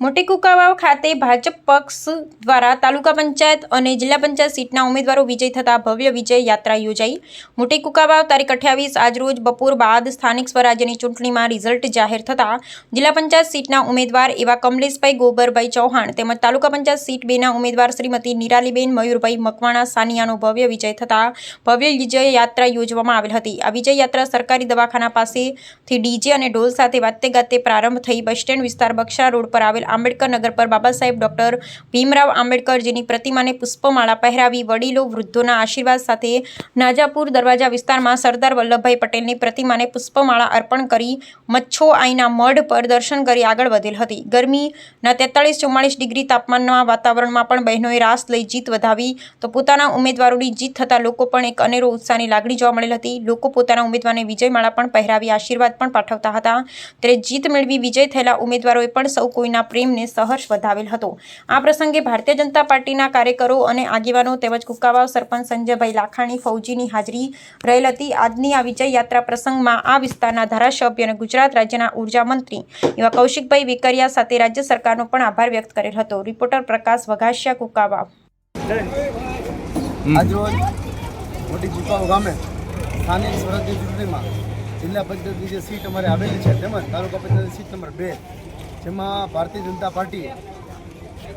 મોટી કુંકાવાવ ખાતે ભાજપ પક્ષ દ્વારા તાલુકા પંચાયત અને જિલ્લા પંચાયત સીટના ઉમેદવારો વિજય થતા ભવ્ય વિજય યાત્રા યોજાઈ। મોટી કુંકાવાવ તારીખ 28 આજરોજ બપોર બાદ સ્થાનિક સ્વરાજ્યની ચૂંટણીમાં રિઝલ્ટ જાહેર થતા જિલ્લા પંચાયત સીટના ઉમેદવાર એવા કમલેશભાઈ ગોબરભાઈ ચૌહાણ તેમજ તાલુકા પંચાયત સીટ 2ના ઉમેદવાર શ્રીમતી નિરાલીબેન મયુરભાઈ મકવાણા સાનિયાનો ભવ્ય વિજય થતા ભવ્ય વિજય યાત્રા યોજવામાં આવેલ હતી। આ વિજય યાત્રા સરકારી દવાખાના પાસેથી ડીજે અને ઢોલ સાથે વાતે ગાતે પ્રારંભ થઈ બસ સ્ટેન્ડ વિસ્તાર બક્ષા રોડ પર આવેલ આંબેડકર નગર પર બાબા સાહેબ ડોક્ટર ભીમરાવ આંબેડકરજીની પ્રતિમાને પુષ્પમાળા પહેરાવી વડીલો વૃદ્ધોના આશીર્વાદ સાથે નાજાપુર દરવાજા વિસ્તારમાં સરદાર વલ્લભભાઈ પટેલની પ્રતિમાને પુષ્પમાળા અર્પણ કરી મચ્છો આઈના મઢ પર દર્શન કરી આગળ વધેલ હતી। ગરમીના 43-44 ડિગ્રી તાપમાનના વાતાવરણમાં પણ બહેનોએ રાસ લઈ જીત વધાવી તો પોતાના ઉમેદવારોની જીત થતા લોકો પણ એક અનેરો ઉત્સાહની લાગણી જોવા મળેલ હતી। લોકો પોતાના ઉમેદવારને વિજયમાળા પણ પહેરાવી આશીર્વાદ પણ પાઠવતા હતા ત્યારે જીત મેળવી વિજય થયેલા ઉમેદવારોએ પણ સૌ કોઈના પ્રેમને સહર્ષ વધાવેલ હતો। આ પ્રસંગે ભારતીય જનતા પાર્ટીના કાર્યકરો અને આગેવાનો તેમજ કુંકાવાવ સરપંચ સંજયભાઈ લાખાણી ફૌજીની હાજરી રહેલ હતી। આજની આ વિજય યાત્રા પ્રસંગમાં આ વિસ્તારના ધારાસભ્ય અને ગુજરાત રાજ્યના ઉર્જા મંત્રી એવા કૌશિકભાઈ વેકરિયા સાથે રાજ્ય સરકારનો પણ આભાર વ્યક્ત કરેલ હતો। રિપોર્ટર પ્રકાશ વઘાસિયા, કુંકાવાવ। આજરોજ મોટી કુંકાવાવ ગામે સ્થાનિક સ્વરાજ્ય ચૂંટણીમાં જિલ્લા પંચાયતની જે સીટ અમારે આવેલી છે તેમજ તાલુકા પંચાયત સીટ નંબર 2 જેમાં ભારતીય જનતા પાર્ટી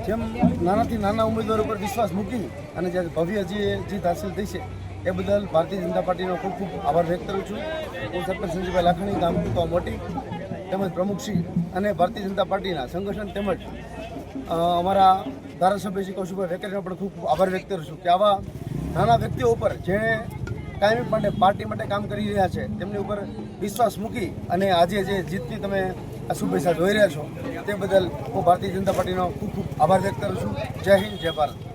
જેમ નાનાથી નાના ઉમેદવારો પર વિશ્વાસ મૂકી અને જે ભવ્ય જે જીત હાંસલ થઈ છે એ બદલ ભારતીય જનતા પાર્ટીનો ખૂબ ખૂબ આભાર વ્યક્ત કરું છું। હું સરપંચ સંજયભાઈ લાખાણી ગામ કુંકાવાવ મોટી તેમજ પ્રમુખશ્રી અને ભારતીય જનતા પાર્ટીના સંગઠન તેમજ અમારા ધારાસભ્ય શ્રી કૌશિકભાઈ વેકરિયાનો પણ ખૂબ ખૂબ આભાર વ્યક્ત કરું છું કે આવા નાના વ્યક્તિઓ ઉપર જે કાયમી માટે પાર્ટી માટે કામ કરી રહ્યા છે તેમની ઉપર વિશ્વાસ મૂકી અને આજે જે જીતની તમે આ શુભેચ્છા જોઈ રહ્યા છો તે બદલ હું ભારતીય જનતા પાર્ટીનો ખૂબ ખૂબ આભાર વ્યક્ત કરું છું। જય હિન્દ, જય ભારત।